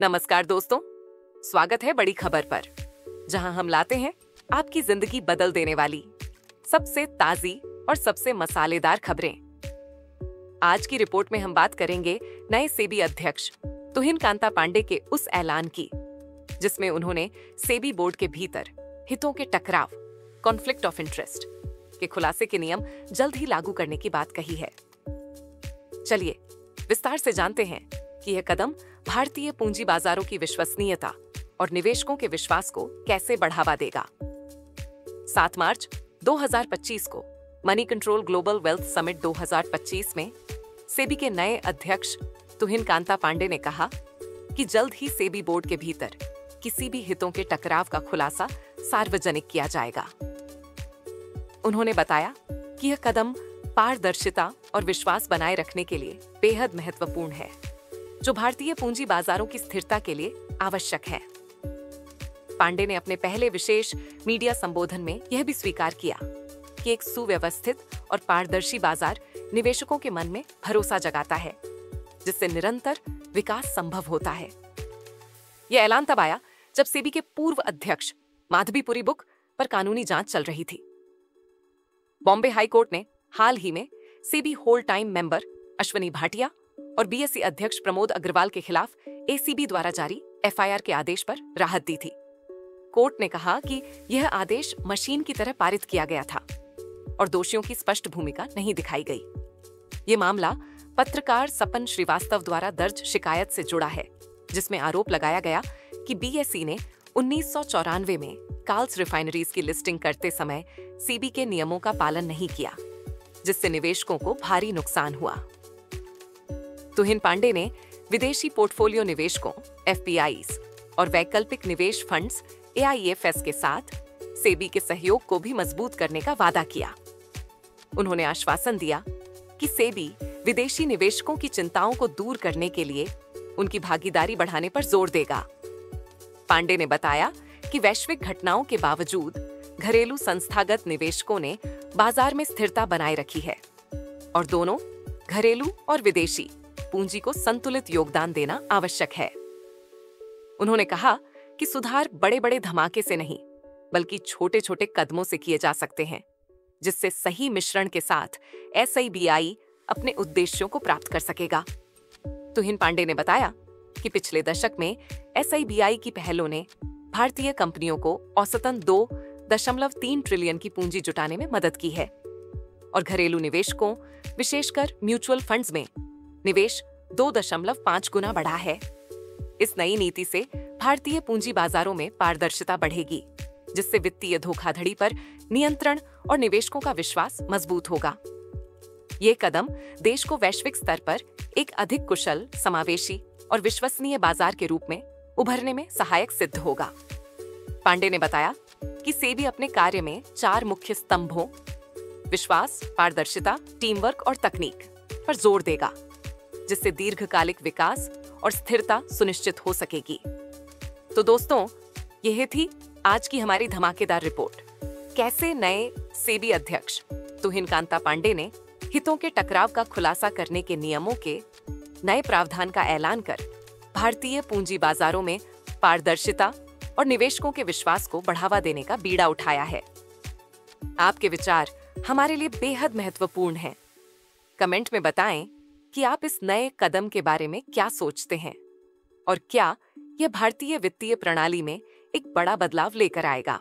नमस्कार दोस्तों, स्वागत है बड़ी खबर पर, जहां हम लाते हैं आपकी जिंदगी बदल देने वाली सबसे ताजी और सबसे मसालेदार खबरें। आज की रिपोर्ट में हम बात करेंगे नए सेबी अध्यक्ष तुहिन कांता पांडे के उस ऐलान की, जिसमें उन्होंने सेबी बोर्ड के भीतर हितों के टकराव, कॉन्फ्लिक्ट ऑफ इंटरेस्ट के खुलासे के नियम जल्द ही लागू करने की बात कही है। चलिए विस्तार से जानते हैं कि यह कदम भारतीय पूंजी बाजारों की विश्वसनीयता और निवेशकों के विश्वास को कैसे बढ़ावा देगा। 7 मार्च 2025 को money control global wealth summit 2025 में सेबी के नए अध्यक्ष तुहिन कांता पांडे ने कहा कि जल्द ही सेबी बोर्ड के भीतर किसी भी हितों के टकराव का खुलासा सार्वजनिक किया जाएगा। उन्होंने बताया कि यह कदम पारदर्शिता और विश्वास बनाए रखने के लिए बेहद महत्वपूर्ण है, जो भारतीय पूंजी बाजारों की स्थिरता के लिए आवश्यक है। पांडे ने अपने पहले विशेष मीडिया संबोधन में यह भी स्वीकार किया कि एक सुव्यवस्थित और पारदर्शी बाजार निवेशकों के मन में भरोसा जगाता है, जिससे निरंतर विकास संभव होता है। यह ऐलान तब आया जब सेबी के पूर्व अध्यक्ष माधवीपुरी बुक पर कानूनी जांच चल रही थी। बॉम्बे हाई कोर्ट ने हाल ही में SEBI whole time member Ashwani Bhatia और बीएसई अध्यक्ष प्रमोद अग्रवाल के खिलाफ एसीबी द्वारा जारी एफआईआर के आदेश पर राहत दी थी। कोर्ट ने कहा कि यह आदेश मशीन की तरह पारित किया गया था और दोषियों की स्पष्ट भूमिका नहीं दिखाई गई। ये मामला पत्रकार सपन श्रीवास्तव द्वारा दर्ज शिकायत से जुड़ा है, जिसमें आरोप लगाया गया कि बीएसई ने 1994 में कार्ल्स रिफाइनरीज की लिस्टिंग करते समय सेबी के नियमों का पालन नहीं किया, जिससे निवेशकों को भारी नुकसान हुआ। तुहिन पांडे ने विदेशी पोर्टफोलियो निवेशकों एफपीआईज और वैकल्पिक निवेश फंड्स एआईएफएस के साथ सेबी के सहयोग को भी मजबूत करने का वादा किया। उन्होंने आश्वासन दिया कि सेबी विदेशी निवेशकों की चिंताओं को दूर करने के लिए उनकी भागीदारी बढ़ाने पर जोर देगा। पांडे ने बताया कि वैश्विक घटनाओं के बावजूद घरेलू संस्थागत निवेशकों ने बाजार में स्थिरता बनाए रखी है और दोनों घरेलू और विदेशी पूंजी को संतुलित योगदान देना आवश्यक है। उन्होंने कहा कि सुधार बड़े बड़े धमाके से नहीं, बल्कि छोटे छोटे कदमों से किए जा सकते हैं, जिससे सही मिश्रण के साथ एसआईबीआई अपने उद्देश्यों को प्राप्त कर सकेगा। तुहिन पांडे ने बताया कि पिछले दशक में एसआईबीआई की पहलों ने भारतीय कंपनियों को औसतन 2.3 ट्रिलियन की पूंजी जुटाने में मदद की है और घरेलू निवेशकों, विशेषकर म्यूचुअल फंड्स में निवेश 2.5 गुना बढ़ा है। इस नई नीति से भारतीय पूंजी बाजारों में पारदर्शिता बढ़ेगी, जिससे वित्तीय धोखाधड़ी पर नियंत्रण और निवेशकों का विश्वास मजबूत होगा। ये कदम देश को वैश्विक स्तर पर एक अधिक कुशल, समावेशी और विश्वसनीय बाजार के रूप में उभरने में सहायक सिद्ध होगा। पांडे ने बताया कि सेबी अपने कार्य में 4 मुख्य स्तंभों विश्वास, पारदर्शिता, टीम वर्क और तकनीक पर जोर देगा, जिससे दीर्घकालिक विकास और स्थिरता सुनिश्चित हो सकेगी। तो दोस्तों, यह थी आज की हमारी धमाकेदार रिपोर्ट। कैसे नए सेबी अध्यक्ष तुहिन कांता पांडे ने हितों के टकराव का खुलासा करने के नियमों के नए प्रावधान का ऐलान कर भारतीय पूंजी बाजारों में पारदर्शिता और निवेशकों के विश्वास को बढ़ावा देने का बीड़ा उठाया है। आपके विचार हमारे लिए बेहद महत्वपूर्ण हैं। कमेंट में बताएं कि आप इस नए कदम के बारे में क्या सोचते हैं और क्या यह भारतीय वित्तीय प्रणाली में एक बड़ा बदलाव लेकर आएगा।